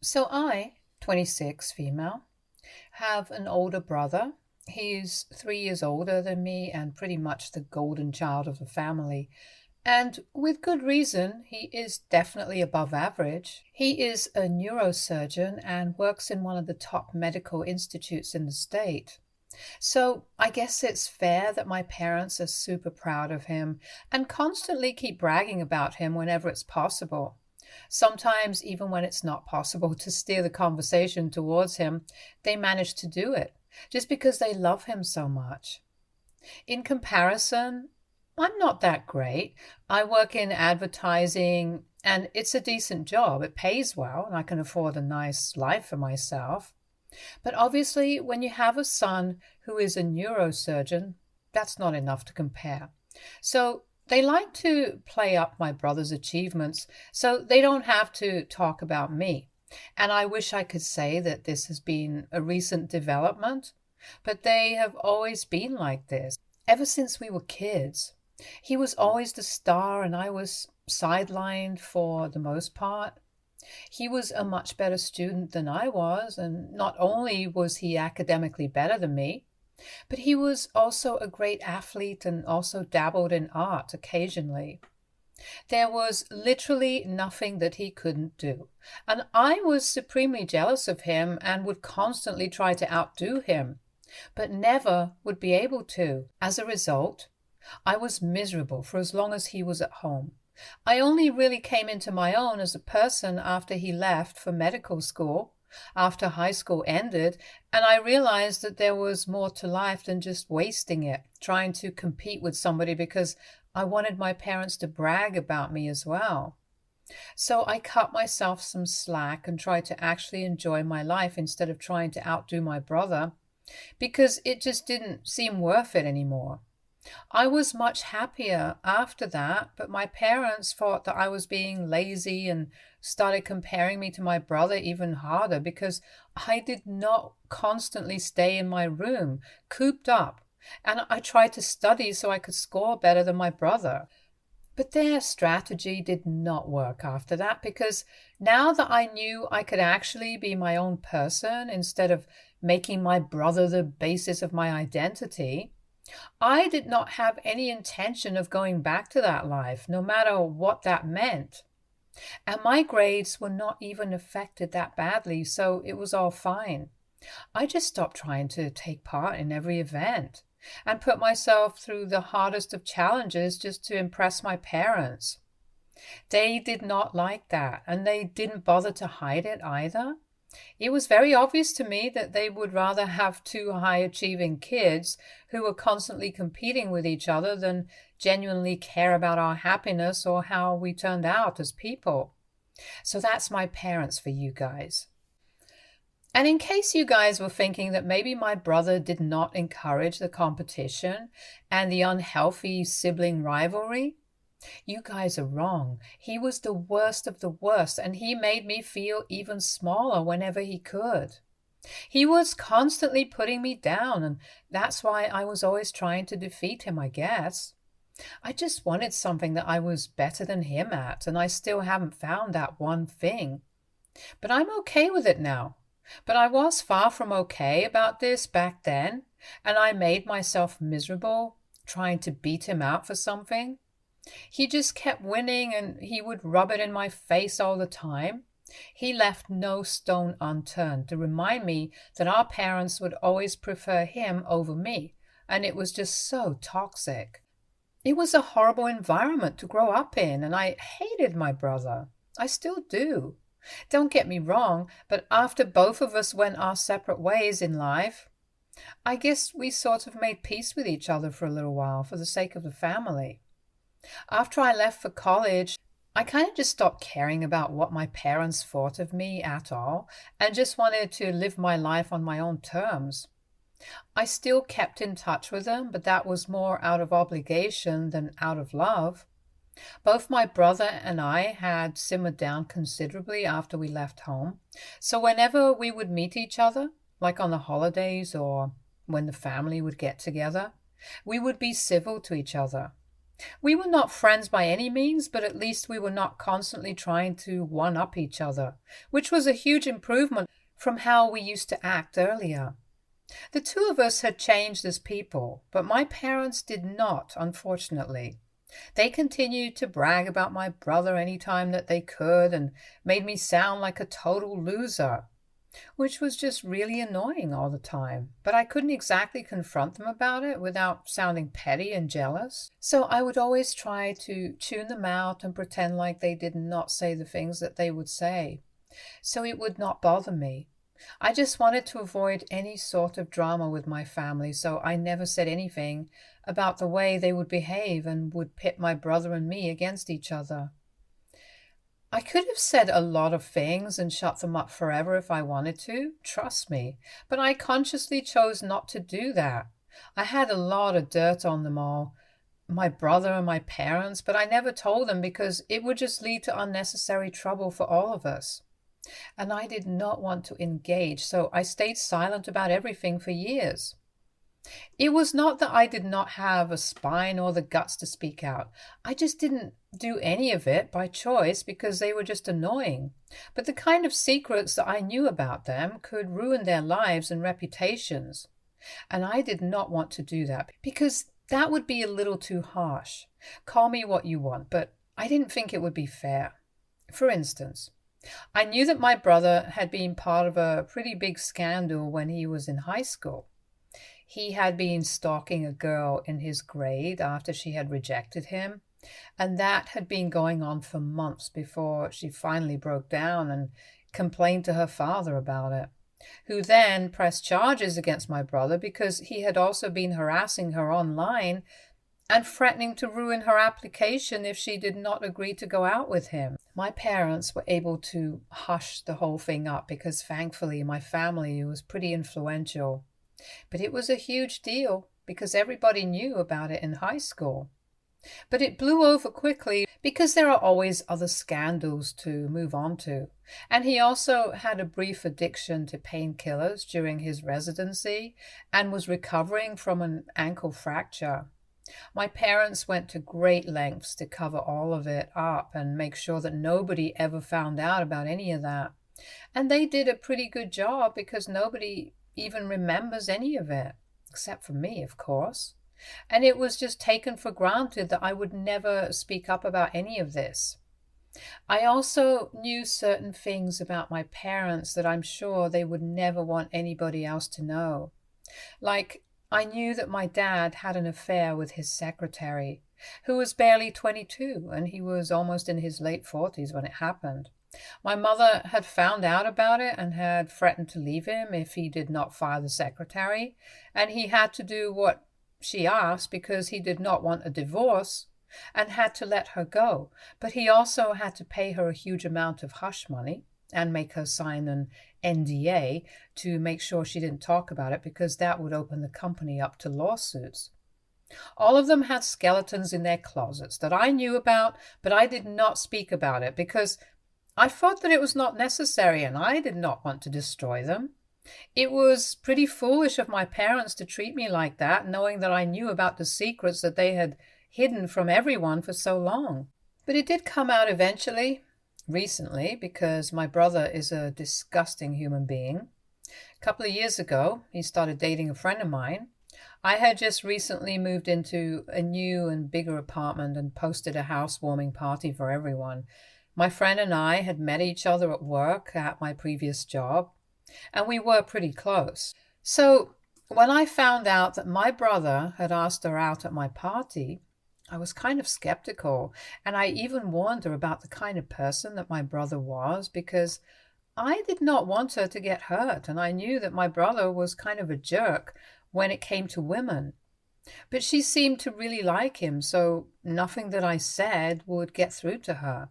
So I, 26, female, have an older brother. He's 3 years older than me and pretty much the golden child of the family. And with good reason, he is definitely above average. He is a neurosurgeon and works in one of the top medical institutes in the state. So I guess it's fair that my parents are super proud of him and constantly keep bragging about him whenever it's possible. Sometimes, even when it's not possible to steer the conversation towards him, they manage to do it just because they love him so much. In comparison, I'm not that great. I work in advertising and it's a decent job. It pays well and I can afford a nice life for myself. But obviously, when you have a son who is a neurosurgeon, that's not enough to compare. So they like to play up my brother's achievements so they don't have to talk about me. And I wish I could say that this has been a recent development, but they have always been like this. Ever since we were kids, he was always the star and I was sidelined for the most part. He was a much better student than I was, and not only was he academically better than me, but he was also a great athlete and also dabbled in art occasionally. There was literally nothing that he couldn't do, and I was supremely jealous of him and would constantly try to outdo him, but never would be able to. As a result, I was miserable for as long as he was at home. I only really came into my own as a person after he left for medical school, after high school ended, and I realized that there was more to life than just wasting it, trying to compete with somebody because I wanted my parents to brag about me as well. So I cut myself some slack and tried to actually enjoy my life instead of trying to outdo my brother because it just didn't seem worth it anymore. I was much happier after that, but my parents thought that I was being lazy and started comparing me to my brother even harder because I did not constantly stay in my room, cooped up, and I tried to study so I could score better than my brother. But their strategy did not work after that because now that I knew I could actually be my own person instead of making my brother the basis of my identity, I did not have any intention of going back to that life, no matter what that meant. And my grades were not even affected that badly, so it was all fine. I just stopped trying to take part in every event and put myself through the hardest of challenges just to impress my parents. They did not like that, and they didn't bother to hide it either. It was very obvious to me that they would rather have two high achieving kids who were constantly competing with each other than genuinely care about our happiness or how we turned out as people. So that's my parents for you guys. And in case you guys were thinking that maybe my brother did not encourage the competition and the unhealthy sibling rivalry, you guys are wrong. He was the worst of the worst, and he made me feel even smaller whenever he could. He was constantly putting me down, and that's why I was always trying to defeat him, I guess. I just wanted something that I was better than him at, and I still haven't found that one thing. But I'm okay with it now. But I was far from okay about this back then, and I made myself miserable trying to beat him out for something. He just kept winning and he would rub it in my face all the time. He left no stone unturned to remind me that our parents would always prefer him over me, and it was just so toxic. It was a horrible environment to grow up in, and I hated my brother. I still do. Don't get me wrong, but after both of us went our separate ways in life, I guess we sort of made peace with each other for a little while for the sake of the family. After I left for college, I kind of just stopped caring about what my parents thought of me at all and just wanted to live my life on my own terms. I still kept in touch with them, but that was more out of obligation than out of love. Both my brother and I had simmered down considerably after we left home, so whenever we would meet each other, like on the holidays or when the family would get together, we would be civil to each other. We were not friends by any means, but at least we were not constantly trying to one-up each other, which was a huge improvement from how we used to act earlier. The two of us had changed as people, but my parents did not, unfortunately. They continued to brag about my brother any time that they could and made me sound like a total loser, which was just really annoying all the time. But I couldn't exactly confront them about it without sounding petty and jealous. So I would always try to tune them out and pretend like they did not say the things that they would say, so it would not bother me. I just wanted to avoid any sort of drama with my family, so I never said anything about the way they would behave and would pit my brother and me against each other. I could have said a lot of things and shut them up forever if I wanted to, trust me, but I consciously chose not to do that. I had a lot of dirt on them all, my brother and my parents, but I never told them because it would just lead to unnecessary trouble for all of us. And I did not want to engage, so I stayed silent about everything for years. It was not that I did not have a spine or the guts to speak out. I just didn't do any of it by choice because they were just annoying. But the kind of secrets that I knew about them could ruin their lives and reputations. And I did not want to do that because that would be a little too harsh. Call me what you want, but I didn't think it would be fair. For instance, I knew that my brother had been part of a pretty big scandal when he was in high school. He had been stalking a girl in his grade after she had rejected him, and that had been going on for months before she finally broke down and complained to her father about it, who then pressed charges against my brother because he had also been harassing her online and threatening to ruin her application if she did not agree to go out with him. My parents were able to hush the whole thing up because thankfully my family was pretty influential. But it was a huge deal because everybody knew about it in high school. But it blew over quickly because there are always other scandals to move on to. And he also had a brief addiction to painkillers during his residency and was recovering from an ankle fracture. My parents went to great lengths to cover all of it up and make sure that nobody ever found out about any of that. And they did a pretty good job because nobody even remembers any of it, except for me, of course. And it was just taken for granted that I would never speak up about any of this. I also knew certain things about my parents that I'm sure they would never want anybody else to know. Like, I knew that my dad had an affair with his secretary, who was barely 22, and he was almost in his late 40s when it happened. My mother had found out about it and had threatened to leave him if he did not fire the secretary, and he had to do what she asked because he did not want a divorce and had to let her go. But he also had to pay her a huge amount of hush money and make her sign an NDA to make sure she didn't talk about it because that would open the company up to lawsuits. All of them had skeletons in their closets that I knew about, but I did not speak about it because I thought that it was not necessary and I did not want to destroy them. It was pretty foolish of my parents to treat me like that, knowing that I knew about the secrets that they had hidden from everyone for so long. But it did come out eventually, recently, because my brother is a disgusting human being. A couple of years ago, he started dating a friend of mine. I had just recently moved into a new and bigger apartment and posted a housewarming party for everyone. My friend and I had met each other at work at my previous job, and we were pretty close. So when I found out that my brother had asked her out at my party, I was kind of skeptical, and I even warned her about the kind of person that my brother was because I did not want her to get hurt, and I knew that my brother was kind of a jerk when it came to women. But she seemed to really like him, so nothing that I said would get through to her.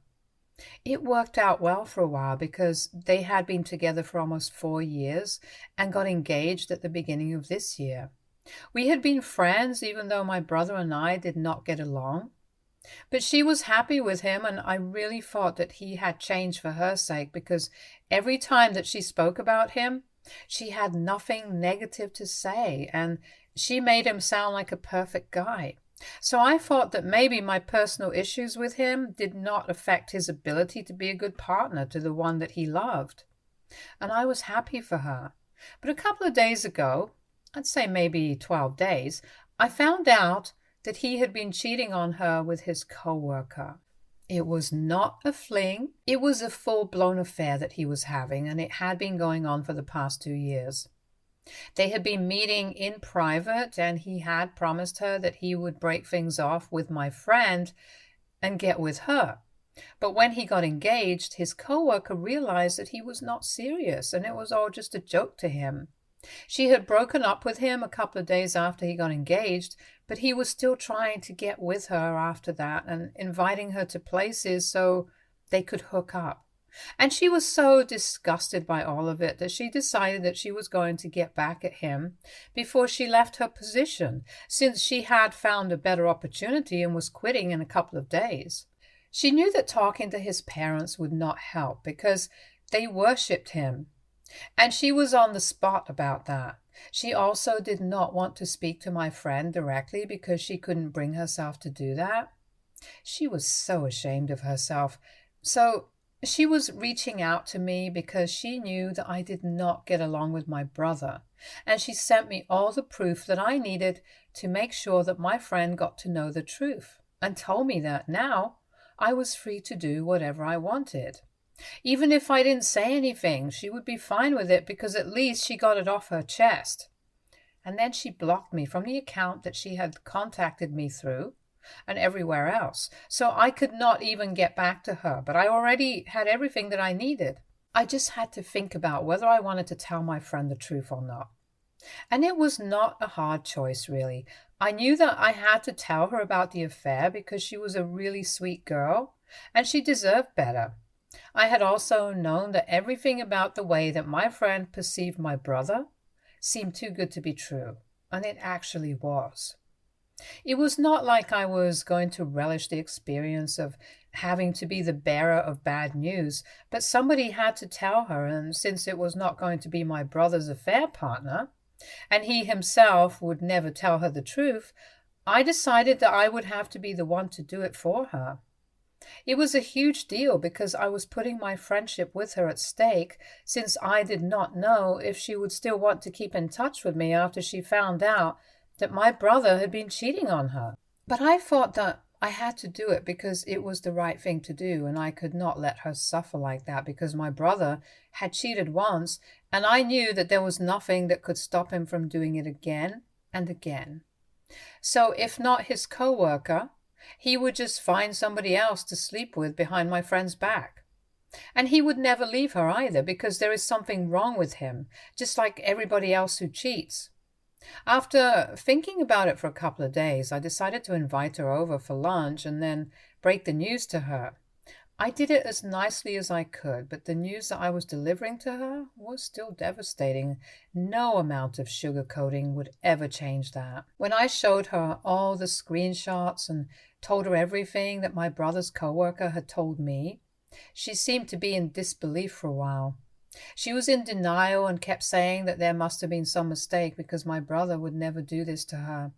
It worked out well for a while because they had been together for almost 4 years and got engaged at the beginning of this year. We had been friends even though my brother and I did not get along. But she was happy with him, and I really thought that he had changed for her sake because every time that she spoke about him, she had nothing negative to say, and she made him sound like a perfect guy. So I thought that maybe my personal issues with him did not affect his ability to be a good partner to the one that he loved. And I was happy for her. But a couple of days ago, I'd say maybe 12 days, I found out that he had been cheating on her with his coworker. It was not a fling. It was a full-blown affair that he was having, and it had been going on for the past 2 years. They had been meeting in private, and he had promised her that he would break things off with my friend and get with her. But when he got engaged, his coworker realized that he was not serious, and it was all just a joke to him. She had broken up with him a couple of days after he got engaged, but he was still trying to get with her after that and inviting her to places so they could hook up. And she was so disgusted by all of it that she decided that she was going to get back at him before she left her position, since she had found a better opportunity and was quitting in a couple of days. She knew that talking to his parents would not help because they worshipped him, and she was on the spot about that. She also did not want to speak to my friend directly because she couldn't bring herself to do that. She was so ashamed of herself. So she was reaching out to me because she knew that I did not get along with my brother, and she sent me all the proof that I needed to make sure that my friend got to know the truth, and told me that now I was free to do whatever I wanted. Even if I didn't say anything, she would be fine with it because at least she got it off her chest. And then she blocked me from the account that she had contacted me through and everywhere else, so I could not even get back to her, but I already had everything that I needed. I just had to think about whether I wanted to tell my friend the truth or not. And it was not a hard choice, really. I knew that I had to tell her about the affair because she was a really sweet girl, and she deserved better. I had also known that everything about the way that my friend perceived my brother seemed too good to be true, and it actually was. It was not like I was going to relish the experience of having to be the bearer of bad news, but somebody had to tell her, and since it was not going to be my brother's affair partner, and he himself would never tell her the truth, I decided that I would have to be the one to do it for her. It was a huge deal because I was putting my friendship with her at stake, since I did not know if she would still want to keep in touch with me after she found out that my brother had been cheating on her. But I thought that I had to do it because it was the right thing to do, and I could not let her suffer like that because my brother had cheated once, and I knew that there was nothing that could stop him from doing it again and again. So if not his coworker, he would just find somebody else to sleep with behind my friend's back. And he would never leave her either because there is something wrong with him, just like everybody else who cheats. After thinking about it for a couple of days, I decided to invite her over for lunch and then break the news to her. I did it as nicely as I could, but the news that I was delivering to her was still devastating. No amount of sugarcoating would ever change that. When I showed her all the screenshots and told her everything that my brother's coworker had told me, she seemed to be in disbelief for a while. She was in denial and kept saying that there must have been some mistake because my brother would never do this to her.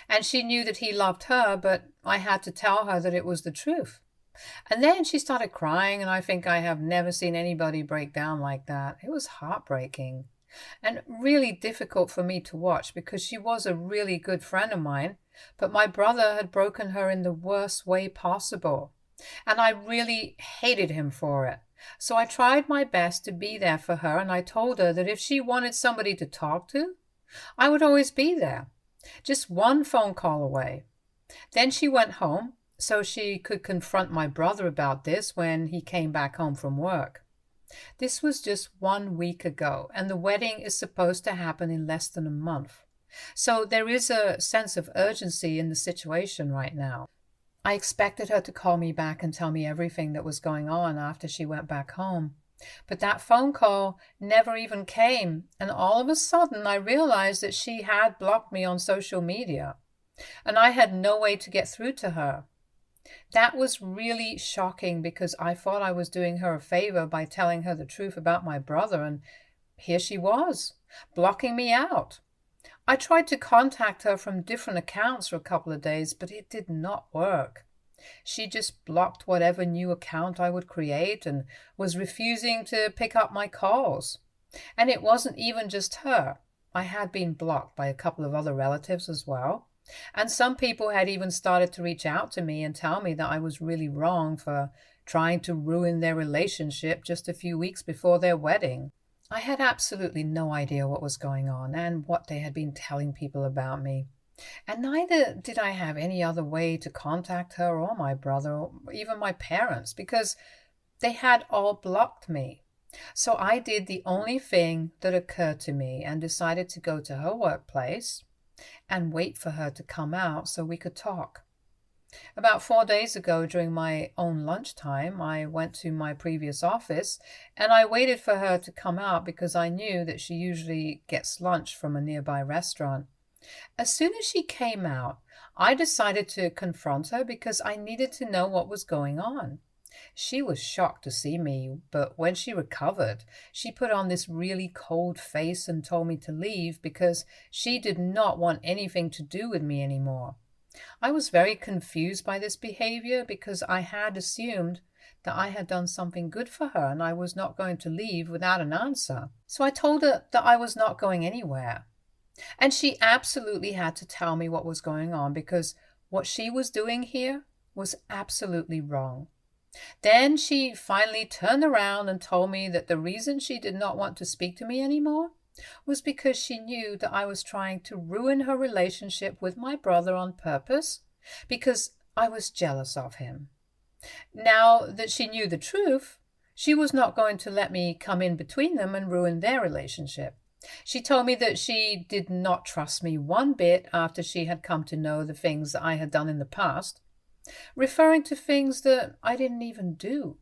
And she knew that he loved her, but I had to tell her that it was the truth. And then she started crying, and I think I have never seen anybody break down like that. It was heartbreaking and really difficult for me to watch because she was a really good friend of mine, but my brother had broken her in the worst way possible. And I really hated him for it. So I tried my best to be there for her, and I told her that if she wanted somebody to talk to, I would always be there, just one phone call away. Then she went home so she could confront my brother about this when he came back home from work. This was just 1 week ago, and the wedding is supposed to happen in less than a month. So there is a sense of urgency in the situation right now. I expected her to call me back and tell me everything that was going on after she went back home. But that phone call never even came, and all of a sudden I realized that she had blocked me on social media, and I had no way to get through to her. That was really shocking because I thought I was doing her a favor by telling her the truth about my brother, and here she was, blocking me out. I tried to contact her from different accounts for a couple of days, but it did not work. She just blocked whatever new account I would create and was refusing to pick up my calls. And it wasn't even just her. I had been blocked by a couple of other relatives as well. And some people had even started to reach out to me and tell me that I was really wrong for trying to ruin their relationship just a few weeks before their wedding. I had absolutely no idea what was going on and what they had been telling people about me. And neither did I have any other way to contact her or my brother or even my parents because they had all blocked me. So I did the only thing that occurred to me and decided to go to her workplace and wait for her to come out so we could talk. About 4 days ago, during my own lunchtime, I went to my previous office and I waited for her to come out because I knew that she usually gets lunch from a nearby restaurant. As soon as she came out, I decided to confront her because I needed to know what was going on. She was shocked to see me, but when she recovered, she put on this really cold face and told me to leave because she did not want anything to do with me anymore. I was very confused by this behavior because I had assumed that I had done something good for her and I was not going to leave without an answer. So I told her that I was not going anywhere. And she absolutely had to tell me what was going on because what she was doing here was absolutely wrong. Then she finally turned around and told me that the reason she did not want to speak to me anymore was because she knew that I was trying to ruin her relationship with my brother on purpose because I was jealous of him. Now that she knew the truth, she was not going to let me come in between them and ruin their relationship. She told me that she did not trust me one bit after she had come to know the things that I had done in the past, referring to things that I didn't even do.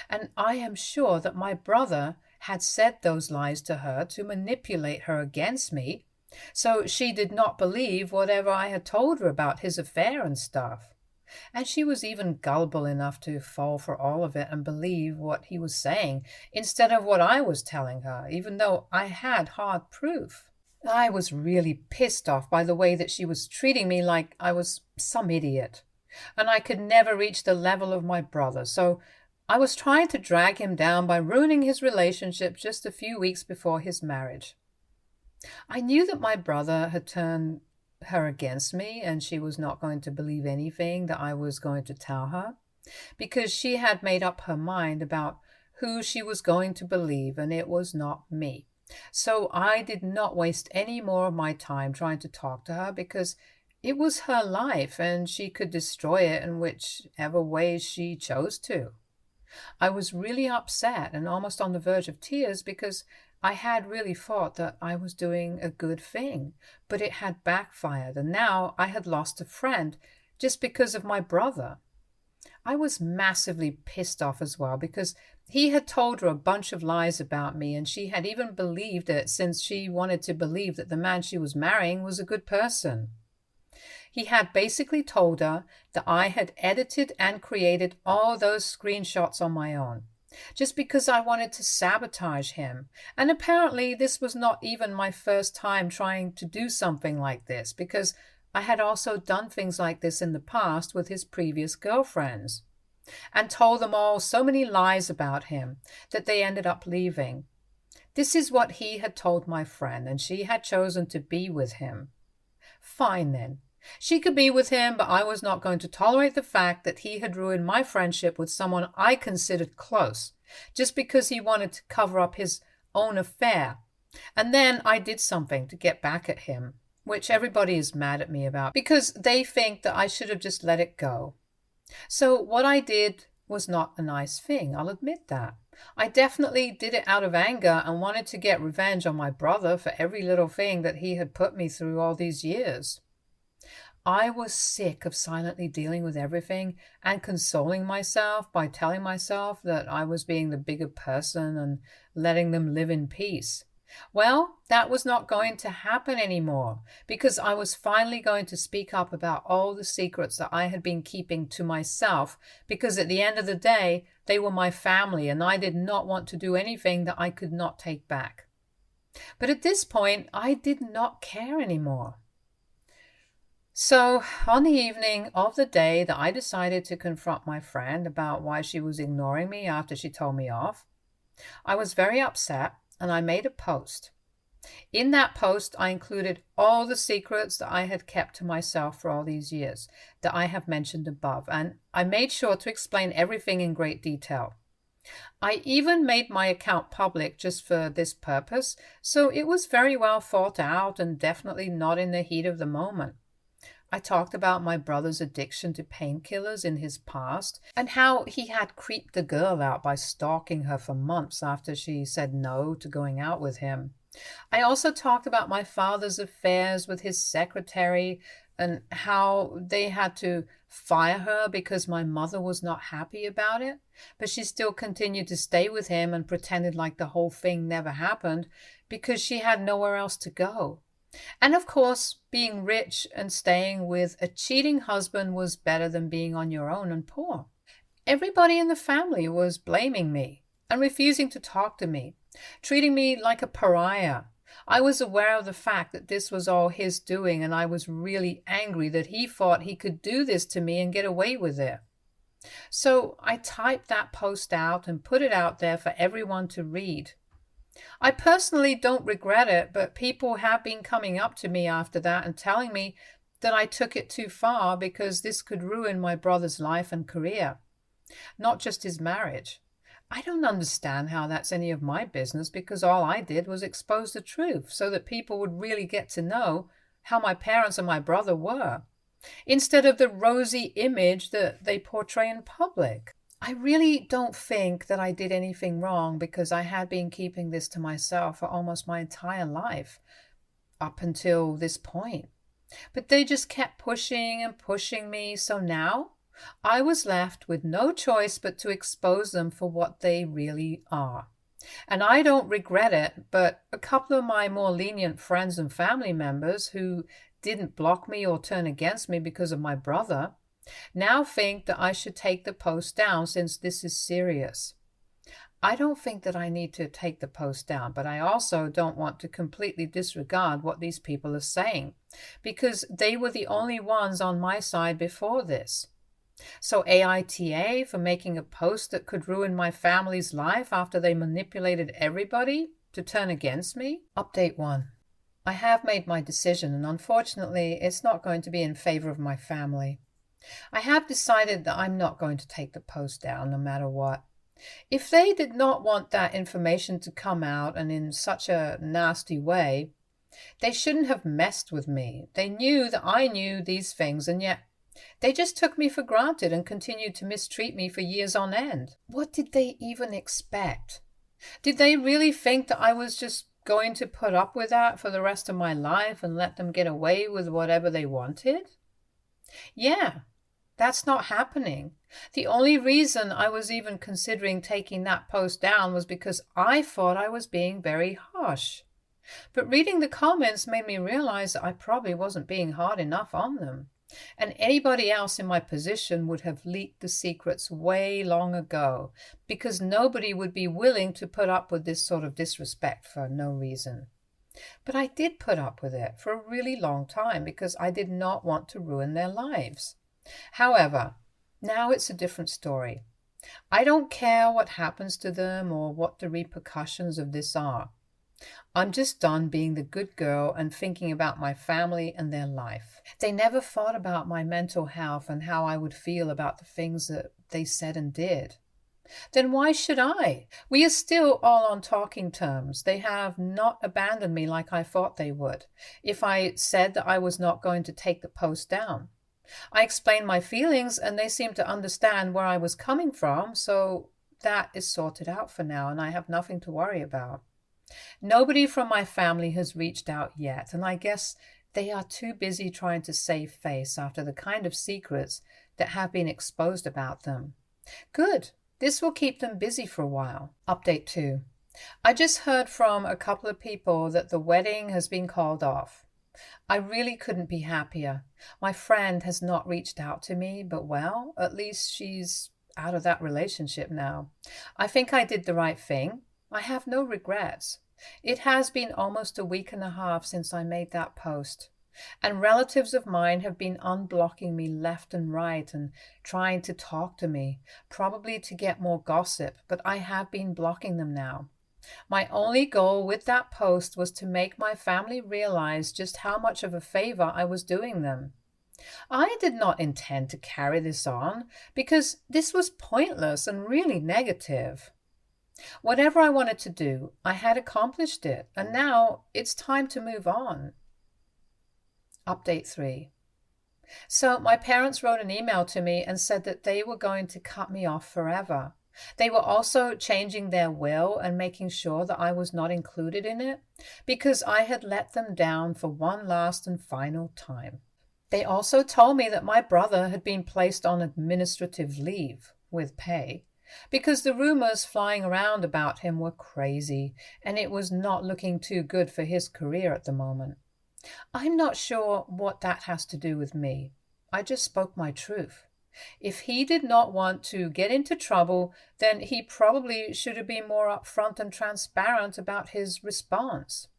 And I am sure that my brother had said those lies to her to manipulate her against me, so she did not believe whatever I had told her about his affair and stuff. And she was even gullible enough to fall for all of it and believe what he was saying instead of what I was telling her, even though I had hard proof. I was really pissed off by the way that she was treating me like I was some idiot, and I could never reach the level of my brother, so I was trying to drag him down by ruining his relationship just a few weeks before his marriage. I knew that my brother had turned her against me and she was not going to believe anything that I was going to tell her because she had made up her mind about who she was going to believe, and it was not me. So I did not waste any more of my time trying to talk to her because it was her life and she could destroy it in whichever way she chose to. I was really upset and almost on the verge of tears because I had really thought that I was doing a good thing, but it had backfired, and now I had lost a friend just because of my brother. I was massively pissed off as well because he had told her a bunch of lies about me, and she had even believed it since she wanted to believe that the man she was marrying was a good person. He had basically told her that I had edited and created all those screenshots on my own, just because I wanted to sabotage him. And apparently this was not even my first time trying to do something like this, because I had also done things like this in the past with his previous girlfriends, and told them all so many lies about him that they ended up leaving. This is what he had told my friend, and she had chosen to be with him. Fine then. She could be with him, but I was not going to tolerate the fact that he had ruined my friendship with someone I considered close, just because he wanted to cover up his own affair. And then I did something to get back at him, which everybody is mad at me about, because they think that I should have just let it go. So what I did was not a nice thing, I'll admit that. I definitely did it out of anger and wanted to get revenge on my brother for every little thing that he had put me through all these years. I was sick of silently dealing with everything and consoling myself by telling myself that I was being the bigger person and letting them live in peace. Well, that was not going to happen anymore because I was finally going to speak up about all the secrets that I had been keeping to myself, because at the end of the day, they were my family and I did not want to do anything that I could not take back. But at this point, I did not care anymore. So, on the evening of the day that I decided to confront my friend about why she was ignoring me after she told me off, I was very upset and I made a post. In that post, I included all the secrets that I had kept to myself for all these years that I have mentioned above, and I made sure to explain everything in great detail. I even made my account public just for this purpose, so it was very well thought out and definitely not in the heat of the moment. I talked about my brother's addiction to painkillers in his past and how he had creeped the girl out by stalking her for months after she said no to going out with him. I also talked about my father's affairs with his secretary and how they had to fire her because my mother was not happy about it, but she still continued to stay with him and pretended like the whole thing never happened because she had nowhere else to go. And of course, being rich and staying with a cheating husband was better than being on your own and poor. Everybody in the family was blaming me and refusing to talk to me, treating me like a pariah. I was aware of the fact that this was all his doing, and I was really angry that he thought he could do this to me and get away with it. So I typed that post out and put it out there for everyone to read. I personally don't regret it, but people have been coming up to me after that and telling me that I took it too far because this could ruin my brother's life and career, not just his marriage. I don't understand how that's any of my business because all I did was expose the truth so that people would really get to know how my parents and my brother were, instead of the rosy image that they portray in public. I really don't think that I did anything wrong because I had been keeping this to myself for almost my entire life up until this point. But they just kept pushing and pushing me, so now I was left with no choice but to expose them for what they really are. And I don't regret it, but a couple of my more lenient friends and family members who didn't block me or turn against me because of my brother now think that I should take the post down since this is serious. I don't think that I need to take the post down, but I also don't want to completely disregard what these people are saying, because they were the only ones on my side before this. So AITA for making a post that could ruin my family's life after they manipulated everybody to turn against me? Update 1. I have made my decision, and unfortunately it's not going to be in favor of my family. I have decided that I'm not going to take the post down no matter what. If they did not want that information to come out and in such a nasty way, they shouldn't have messed with me. They knew that I knew these things, and yet they just took me for granted and continued to mistreat me for years on end. What did they even expect? Did they really think that I was just going to put up with that for the rest of my life and let them get away with whatever they wanted? Yeah. That's not happening. The only reason I was even considering taking that post down was because I thought I was being very harsh. But reading the comments made me realize that I probably wasn't being hard enough on them. And anybody else in my position would have leaked the secrets way long ago, because nobody would be willing to put up with this sort of disrespect for no reason. But I did put up with it for a really long time because I did not want to ruin their lives. However, now it's a different story. I don't care what happens to them or what the repercussions of this are. I'm just done being the good girl and thinking about my family and their life. They never thought about my mental health and how I would feel about the things that they said and did. Then why should I? We are still all on talking terms. They have not abandoned me like I thought they would if I said that I was not going to take the post down. I explained my feelings and they seemed to understand where I was coming from, so that is sorted out for now and I have nothing to worry about. Nobody from my family has reached out yet, and I guess they are too busy trying to save face after the kind of secrets that have been exposed about them. Good. This will keep them busy for a while. Update 2. I just heard from a couple of people that the wedding has been called off. I really couldn't be happier. My friend has not reached out to me, but well, at least she's out of that relationship now. I think I did the right thing. I have no regrets. It has been almost a week and a half since I made that post, and relatives of mine have been unblocking me left and right and trying to talk to me, probably to get more gossip, but I have been blocking them now. My only goal with that post was to make my family realize just how much of a favor I was doing them. I did not intend to carry this on because this was pointless and really negative. Whatever I wanted to do, I had accomplished it, and now it's time to move on. Update 3. So, my parents wrote an email to me and said that they were going to cut me off forever. They were also changing their will and making sure that I was not included in it because I had let them down for one last and final time. They also told me that my brother had been placed on administrative leave with pay because the rumors flying around about him were crazy and it was not looking too good for his career at the moment. I'm not sure what that has to do with me. I just spoke my truth. If he did not want to get into trouble, then he probably should have been more upfront and transparent about his response.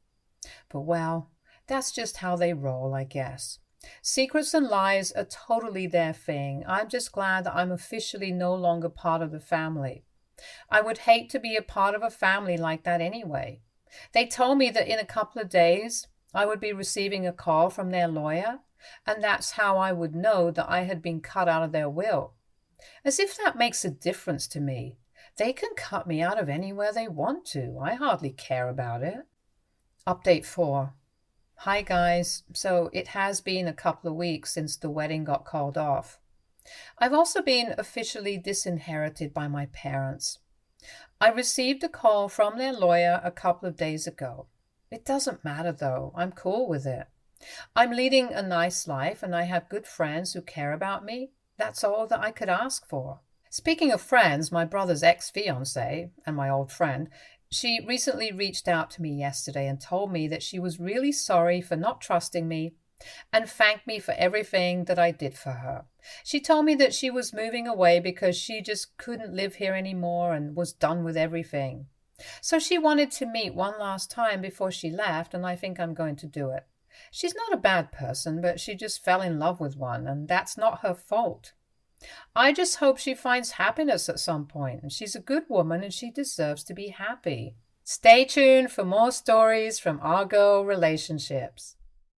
But well, that's just how they roll, I guess. Secrets and lies are totally their thing. I'm just glad that I'm officially no longer part of the family. I would hate to be a part of a family like that anyway. They told me that in a couple of days I would be receiving a call from their lawyer, and that's how I would know that I had been cut out of their will. As if that makes a difference to me. They can cut me out of anywhere they want to. I hardly care about it. Update 4. Hi guys, so it has been a couple of weeks since the wedding got called off. I've also been officially disinherited by my parents. I received a call from their lawyer a couple of days ago. It doesn't matter though, I'm cool with it. I'm leading a nice life and I have good friends who care about me. That's all that I could ask for. Speaking of friends, my brother's ex-fiance and my old friend, she recently reached out to me yesterday and told me that she was really sorry for not trusting me and thanked me for everything that I did for her. She told me that she was moving away because she just couldn't live here anymore and was done with everything. So she wanted to meet one last time before she left, and I think I'm going to do it. She's not a bad person, but she just fell in love with one, and that's not her fault. I just hope she finds happiness at some point, and she's a good woman and she deserves to be happy. Stay tuned for more stories from our girl relationships.